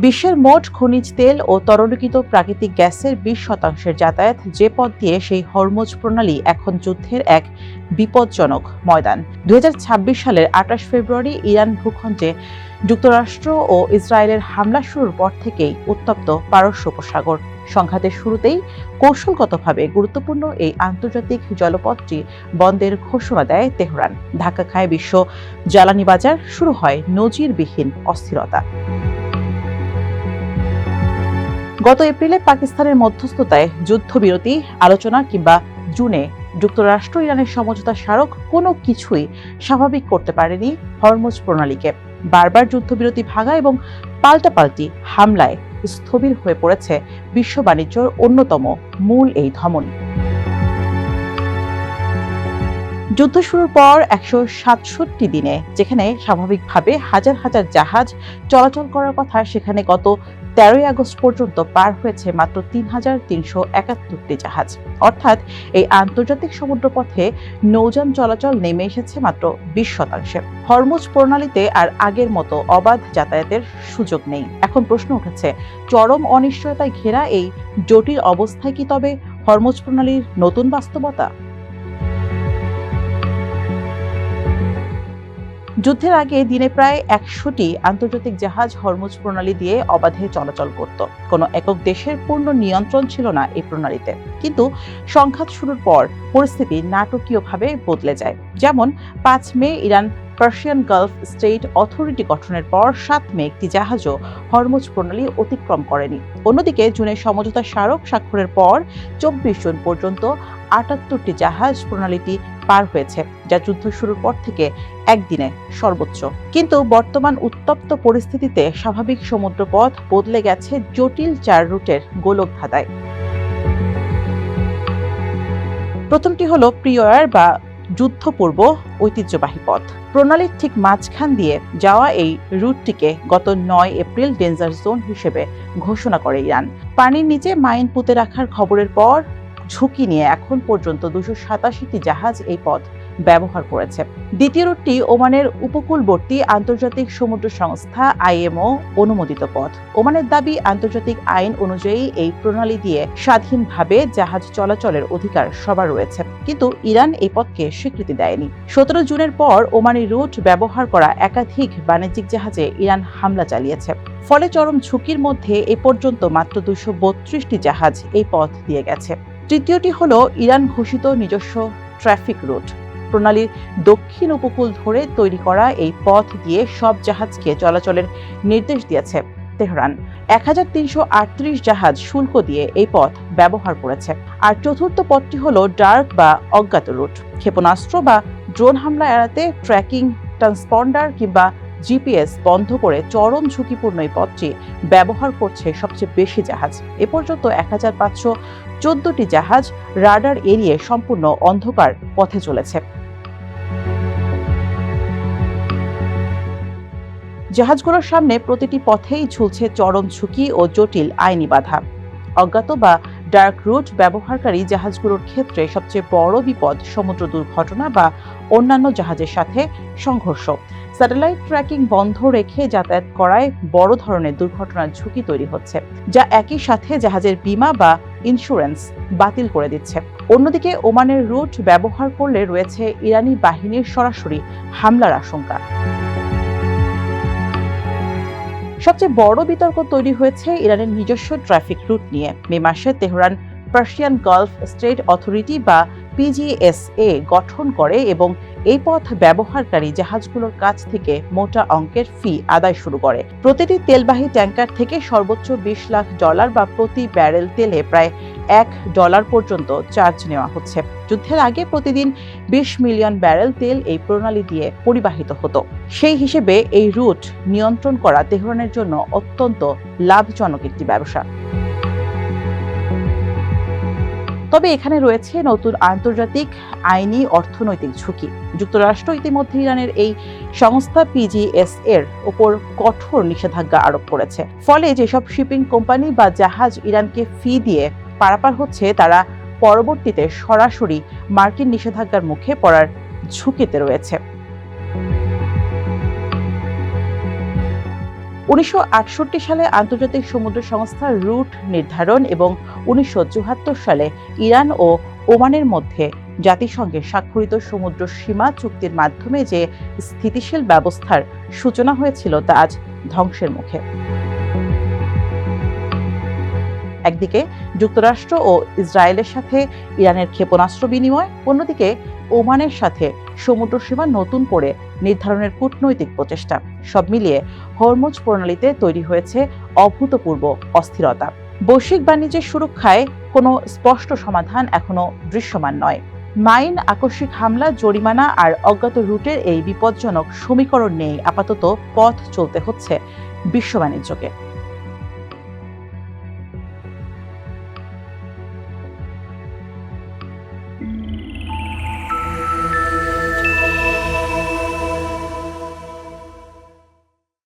বিশ্বের মোট খনিজ তেল ও তরলীকৃত প্রাকৃতিক গ্যাসের 20% যাতায়াত যে পথ দিয়ে সেই হরমুজ প্রণালী এখন যুদ্ধের এক বিপজ্জনক ময়দান। 2026 সালের 28 ফেব্রুয়ারি ইরান ভূখণ্ডে যুক্তরাষ্ট্র ও ইসরায়েলের হামলা শুরুর পর থেকেই উত্তপ্ত পারস্য উপসাগর। সংঘাতের শুরুতেই কৌশলগতভাবে গুরুত্বপূর্ণ এই আন্তর্জাতিক জলপথটি বন্ধের ঘোষণা দেয় তেহরান। ধাক্কা খায় বিশ্ব জ্বালানি বাজার, শুরু হয় নজিরবিহীন অস্থিরতা। গত এপ্রিলে পাকিস্তানের মধ্যস্থতায় যুদ্ধবিরতি আলোচনা কিংবা জুনে যুক্তরাষ্ট্র ইরানের সমঝোতা স্মারক কোনো কিছুই স্বাভাবিক করতে পারেনি হরমুজ প্রণালীকে। বারবার যুদ্ধবিরতি ভাঙা এবং পাল্টাপাল্টি হামলায় স্থবির হয়ে পড়েছে বিশ্ব বাণিজ্যের অন্যতম মূল এই ধমনী। যুদ্ধ শুরুর পর 167 দিনে যেখানে স্বাভাবিকভাবে হাজার হাজার জাহাজ চলাচল করার কথা, সেখানে গত 13 আগস্ট পর্যন্ত পার হয়েছে মাত্র 3,371টি জাহাজ। অর্থাৎ এই আন্তর্জাতিক সমুদ্রপথে নৌযান চলাচল নেমে এসেছে মাত্র 20%। হরমুজ প্রণালীতে আর আগের মতো অবাধ যাতায়াতের সুযোগ নেই। এখন প্রশ্ন উঠেছে, চরম অনিশ্চয়তায় ঘেরা এই জটিল অবস্থায় কি তবে হরমুজ প্রণালীর নতুন বাস্তবতা? যুদ্ধের আগে দিনে প্রায় 100টি আন্তর্জাতিক জাহাজ হরমুজ প্রণালী দিয়ে অবাধে চলাচল করত। কোনো একক দেশের পূর্ণ নিয়ন্ত্রণ ছিল না এই প্রণালীতে। কিন্তু সংঘাত শুরুর পর পরিস্থিতি নাটকীয়ভাবে বদলে যায়। যেমন 5 May Iran Persian Gulf state authority গঠনের পর 7 মে একটি জাহাজও হরমুজ প্রণালী অতিক্রম করেনি। অন্যদিকে জুনে সমঝোতা স্মারক স্বাক্ষরের পর 24 জুন পর্যন্ত 78টি জাহাজ প্রণালীটি পার হয়েছে, যা যুদ্ধ শুরুর পর থেকে একদিনে সর্বোচ্চ। কিন্তু বর্তমান উত্তপ্ত পরিস্থিতিতে স্বাভাবিক সমুদ্রপথ বদলে গেছে জটিল 4 রুটের গোলকধাঁধায়। প্রথমটি হলো প্রিওয়ার বা যুদ্ধপূর্ব ঐতিহ্যবাহী পথ। প্রণালীর ঠিক মাঝখান দিয়ে যাওয়া এই রুটটিকে গত 9 এপ্রিল ডেঞ্জার জোন হিসেবে ঘোষণা করে ইরান। পানির নিচে মাইন পুঁতে রাখার খবরের পর ঝুঁকি নিয়ে এখন পর্যন্ত 287টি জাহাজ এই পথ ব্যবহার করেছে। দ্বিতীয় রুটটি ওমানের উপকূলবর্তী আন্তর্জাতিক সমুদ্র সংস্থা IMO অনুমোদিত পথ। ওমানের দাবি, আন্তর্জাতিক আইন অনুযায়ী এই প্রণালী দিয়ে স্বাধীনভাবে জাহাজ চলাচলের অধিকার সবার রয়েছে। কিন্তু ইরান এই পথকে স্বীকৃতি দেয়নি। 17 জুনের পর ওমানি রুট ব্যবহার করা একাধিক বাণিজ্যিক জাহাজে ইরান হামলা চালিয়েছে। ফলে চরম ঝুঁকির মধ্যে এ পর্যন্ত মাত্র 232টি জাহাজ এই পথ দিয়ে গেছে। তৃতীয়টি হলো ইরান ঘোষিত নিজস্ব ট্রাফিক রুট। প্রণালীর দক্ষিণ উপকূল ধরে তৈরি করা এই পথ দিয়ে সব জাহাজকে চলাচলের নির্দেশ দিয়েছে তেহরান। 1338 জাহাজ শুল্ক দিয়ে এই পথ ব্যবহার করেছে। আর চতুর্থ পথটি হলো ডার্ক বা অজ্ঞাত রুট। ক্ষেপণাস্ত্র বা ড্রোন হামলা এড়াতে ট্র্যাকিং ট্রান্সপন্ডার কিংবা GPS বন্ধ করে চরম ঝুঁকিপূর্ণ এই পথটি ব্যবহার করছে সবচেয়ে বেশি জাহাজ। এ পর্যন্ত 1514টি জাহাজ রাডার এড়িয়ে সম্পূর্ণ অন্ধকার পথে চলেছে। জাহাজগুলোর সামনে প্রতিটি পথেই ঝুলছে চরম ঝুঁকি ও জটিল আইনি বাধা। অজ্ঞাত বা ডার্ক রুট ব্যবহারকারী জাহাজগুলোর ক্ষেত্রে সবচেয়ে বড় বিপদ সমুদ্র দুর্ঘটনা বা অন্যান্য জাহাজের সাথে সংঘর্ষ। স্যাটেলাইট ট্র্যাকিং বন্ধ রেখে যাতায়াত করায় বড় ধরনের দুর্ঘটনার ঝুঁকি তৈরি হচ্ছে, যা একই সাথে জাহাজের বীমা বা ইন্স্যুরেন্স বাতিল করে দিচ্ছে। অন্যদিকে ওমানের রুট ব্যবহার করলে রয়েছে ইরানি বাহিনীর সরাসরি হামলার আশঙ্কা। সবচেয়ে বড় বিতর্ক তৈরি হয়েছে ইরানের নিজস্ব ট্রাফিক রুট নিয়ে। মে মাসে Tehran Persian Gulf state authority বা PGSA গঠন করে এবং এই পথ ব্যবহারকারী জাহাজগুলোর কাছ থেকে মোটা অঙ্কের ফি আদায় শুরু করে। প্রতিটি তেলবাহী ট্যাঙ্কার থেকে সর্বোচ্চ $20 লাখ বা প্রতি ব্যারেল তেলে প্রায় $1 পর্যন্ত চার্জ নেওয়া হচ্ছে। যুদ্ধের আগে প্রতিদিন 20 মিলিয়ন ব্যারেল তেল এই প্রণালী দিয়ে পরিবাহিত হতো। সেই হিসেবে এই রুট নিয়ন্ত্রণ করা তেহরানের জন্য অত্যন্ত লাভজনক একটি ব্যবসা। তবে এখানে রয়েছে নতুন আন্তর্জাতিক আইনি অর্থনৈতিক ঝুঁকি। যুক্তরাষ্ট্র ইতিমধ্যে ইরানের এই সংস্থা PGSA এর উপর কঠোর নিষেধাজ্ঞা আরোপ করেছে। ফলে যেসব শিপিং কোম্পানি বা জাহাজ ইরানকে ফি দিয়ে পারাপার হচ্ছে, তারা পরবর্তীতে সরাসরি মার্কিন নিষেধাজ্ঞার মুখে পড়ার ঝুঁকিতে রয়েছে। 1968 সালে আন্তর্জাতিক সমুদ্র সংস্থা রুট নির্ধারণ এবং 1974 সালে ইরান ও ওমানের মধ্যে জাতিসংঘে স্বাক্ষরিত সমুদ্র সীমা চুক্তির মাধ্যমে যে স্থিতিশীল ব্যবস্থার সূচনা হয়েছিল তা আজ ধ্বংসের মুখে। একদিকে যুক্তরাষ্ট্র ও ইসরায়েলের সাথে ইরানের ক্ষেপণাস্ত্র বিনিময়, অন্যদিকে ওমানের সাথে সমুদ্র সীমা নতুন করে নির্ধারণের কূটনৈতিক প্রচেষ্টা, সব মিলিয়ে হরমুজ প্রণালীতে তৈরি হয়েছে অভূতপূর্ব অস্থিরতা। বৈশ্বিক বাণিজ্যের সুরক্ষায় কোনো স্পষ্ট সমাধান এখনো দৃশ্যমান নয়। মাইন, আকস্মিক হামলা, জরিমানা আর অজ্ঞাত রুটের এই বিপজ্জনক সমীকরণ নিয়ে আপাতত পথ চলতে হচ্ছে বিশ্ব বাণিজ্যকে।